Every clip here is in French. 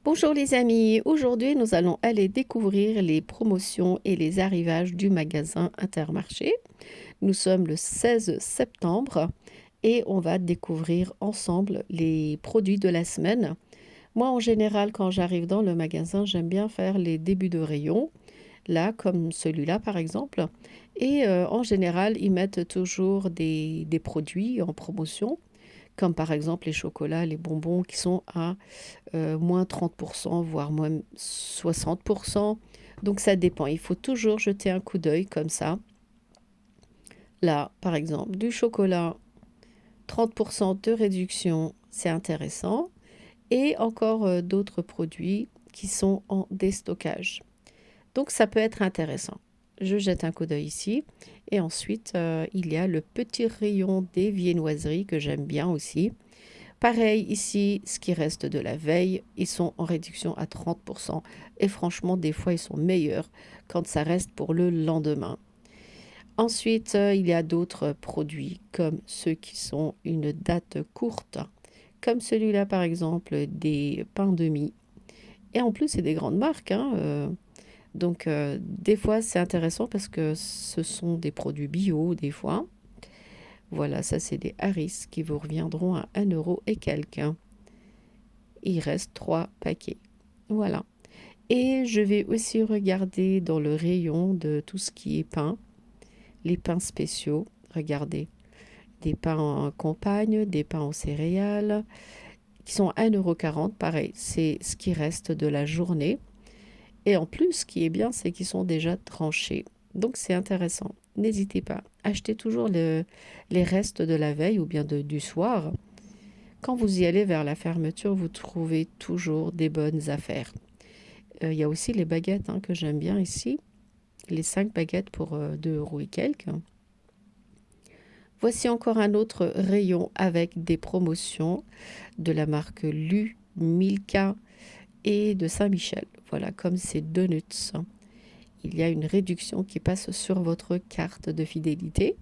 Bonjour les amis, aujourd'hui nous allons aller découvrir les promotions et les arrivages du magasin Intermarché. Nous sommes le 16 septembre et on va découvrir ensemble les produits de la semaine. Moi en général quand j'arrive dans le magasin j'aime bien faire les débuts de rayon, là comme celui-là par exemple. Et en général ils mettent toujours des produits en promotion comme par exemple les chocolats, les bonbons qui sont à moins 30%, voire moins 60%. Donc ça dépend. Il faut toujours jeter un coup d'œil comme ça. Là, par exemple, du chocolat, 30% de réduction, c'est intéressant. Et encore d'autres produits qui sont en déstockage. Donc ça peut être intéressant. Je jette un coup d'œil ici. Et ensuite, il y a le petit rayon des viennoiseries que j'aime bien aussi. Pareil ici, ce qui reste de la veille, ils sont en réduction à 30%. Et franchement, des fois, ils sont meilleurs quand ça reste pour le lendemain. Ensuite, il y a d'autres produits comme ceux qui sont une date courte, comme celui-là par exemple, des pains de mie. Et en plus, c'est des grandes marques, hein, donc des fois, c'est intéressant parce que ce sont des produits bio des fois. Voilà, ça c'est des Harris qui vous reviendront à 1 € et quelques. Il reste 3 paquets. Voilà. Et je vais aussi regarder dans le rayon de tout ce qui est pain, les pains spéciaux. Regardez, des pains en campagne, des pains aux céréales, qui sont 1,40 €. Pareil, c'est ce qui reste de la journée. Et en plus, ce qui est bien, c'est qu'ils sont déjà tranchés. Donc c'est intéressant. N'hésitez pas. Achetez toujours les restes de la veille ou bien du soir. Quand vous y allez vers la fermeture, vous trouvez toujours des bonnes affaires. Il y a aussi les baguettes hein, que j'aime bien ici. Les 5 baguettes pour 2 € et quelques. Voici encore un autre rayon avec des promotions de la marque Lu, Milka et de Saint-Michel. Voilà, comme ces donuts. Il y a une réduction qui passe sur votre carte de fidélité.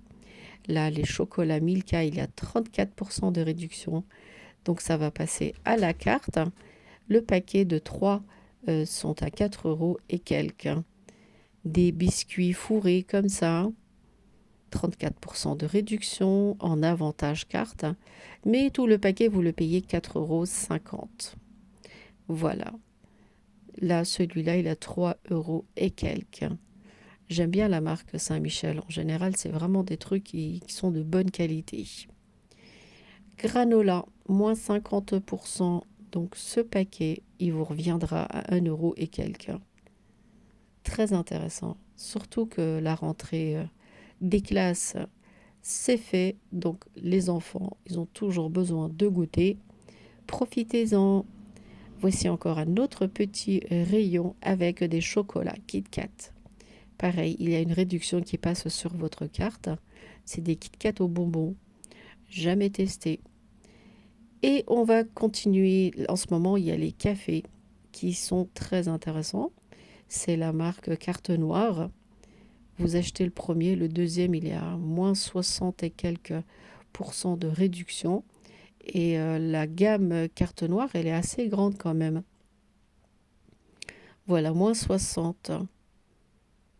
Là, les chocolats Milka, il y a 34% de réduction. Donc ça va passer à la carte. Le paquet de 3 sont à 4 € et quelques. Des biscuits fourrés comme ça, 34% de réduction en avantage carte. Mais tout le paquet, vous le payez 4,50 €. Voilà. Là, celui-là, il a 3 € et quelques. J'aime bien la marque Saint-Michel. En général, c'est vraiment des trucs qui sont de bonne qualité. Granola, moins 50%. Donc ce paquet, il vous reviendra à 1 € et quelques. Très intéressant. Surtout que la rentrée des classes, c'est fait. Donc les enfants, ils ont toujours besoin de goûter. Profitez-en. Voici encore un autre petit rayon avec des chocolats Kit Kat. Pareil, il y a une réduction qui passe sur votre carte. C'est des Kit Kat aux bonbons. Jamais testé. Et on va continuer. En ce moment, il y a les cafés qui sont très intéressants. C'est la marque Carte Noire. Vous achetez le premier, le deuxième, il y a moins 60 et quelques pourcents de réduction. Et la gamme Carte Noire, elle est assez grande quand même. Voilà, moins 60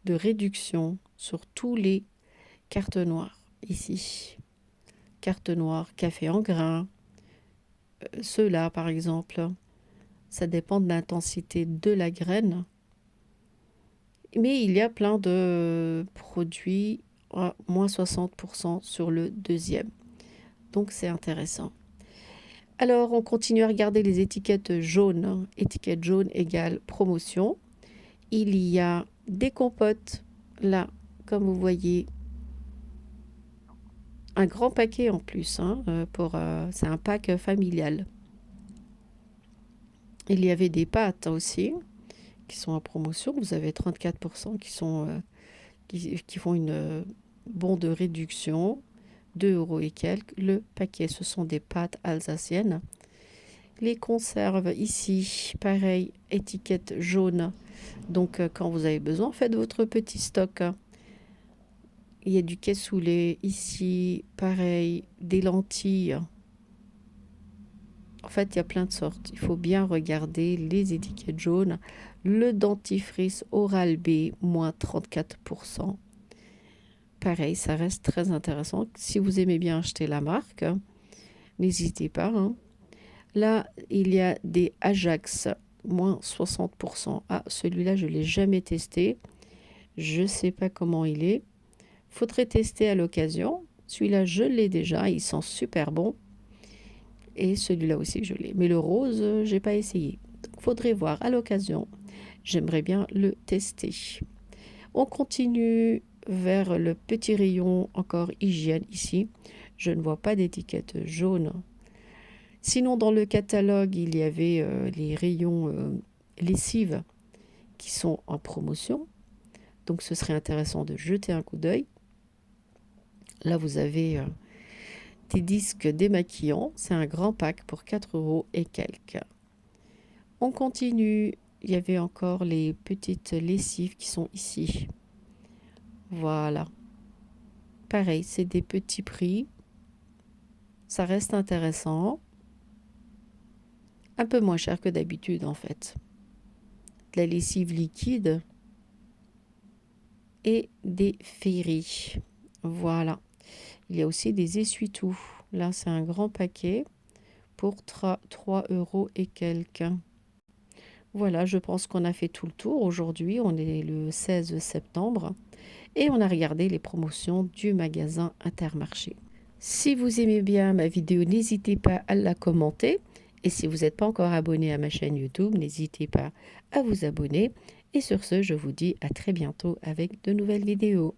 de réduction sur tous les cartes noires ici. Carte noire, café en grains. Ceux-là, par exemple, ça dépend de l'intensité de la graine. Mais il y a plein de produits à moins 60% sur le deuxième. Donc c'est intéressant. Alors on continue à regarder les étiquettes jaunes. Étiquette jaune égale promotion. Il y a des compotes là, comme vous voyez. Un grand paquet en plus, hein, c'est un pack familial. Il y avait des pâtes aussi qui sont en promotion. Vous avez 34% qui font une bon de réduction, 2 € et quelques. Le paquet, ce sont des pâtes alsaciennes. Les conserves ici, pareil, étiquette jaune. Donc quand vous avez besoin, faites votre petit stock. Il y a du cassoulet ici, pareil, des lentilles. fait, il y a plein de sortes. Il faut bien regarder les étiquettes jaunes. Le dentifrice Oral-B, moins 34%. Pareil, ça reste très intéressant. Si vous aimez bien acheter la marque, n'hésitez pas, hein. Là, il y a des Ajax, moins 60%. Ah, celui-là, je ne l'ai jamais testé. Je ne sais pas comment il est. Faudrait tester à l'occasion. Celui-là, je l'ai déjà. Il sent super bon. Et celui-là aussi, je l'ai. Mais le rose, j'ai pas essayé. Donc, faudrait voir à l'occasion. J'aimerais bien le tester. On continue vers le petit rayon encore hygiène ici. Je ne vois pas d'étiquette jaune. Sinon, dans le catalogue, il y avait les rayons lessive qui sont en promotion. Donc, ce serait intéressant de jeter un coup d'œil. Là, vous avez des disques démaquillants. C'est un grand pack pour 4 € et quelques. On continue. Il y avait encore les petites lessives qui sont ici. Voilà. Pareil, c'est des petits prix. Ça reste intéressant. Un peu moins cher que d'habitude en fait. De la lessive liquide et des Fairy. Voilà. Il y a aussi des essuie-tout. Là, c'est un grand paquet pour 3 € et quelques. Voilà, je pense qu'on a fait tout le tour. Aujourd'hui, on est le 16 septembre et on a regardé les promotions du magasin Intermarché. Si vous aimez bien ma vidéo, n'hésitez pas à la commenter. Et si vous n'êtes pas encore abonné à ma chaîne YouTube, n'hésitez pas à vous abonner. Et sur ce, je vous dis à très bientôt avec de nouvelles vidéos.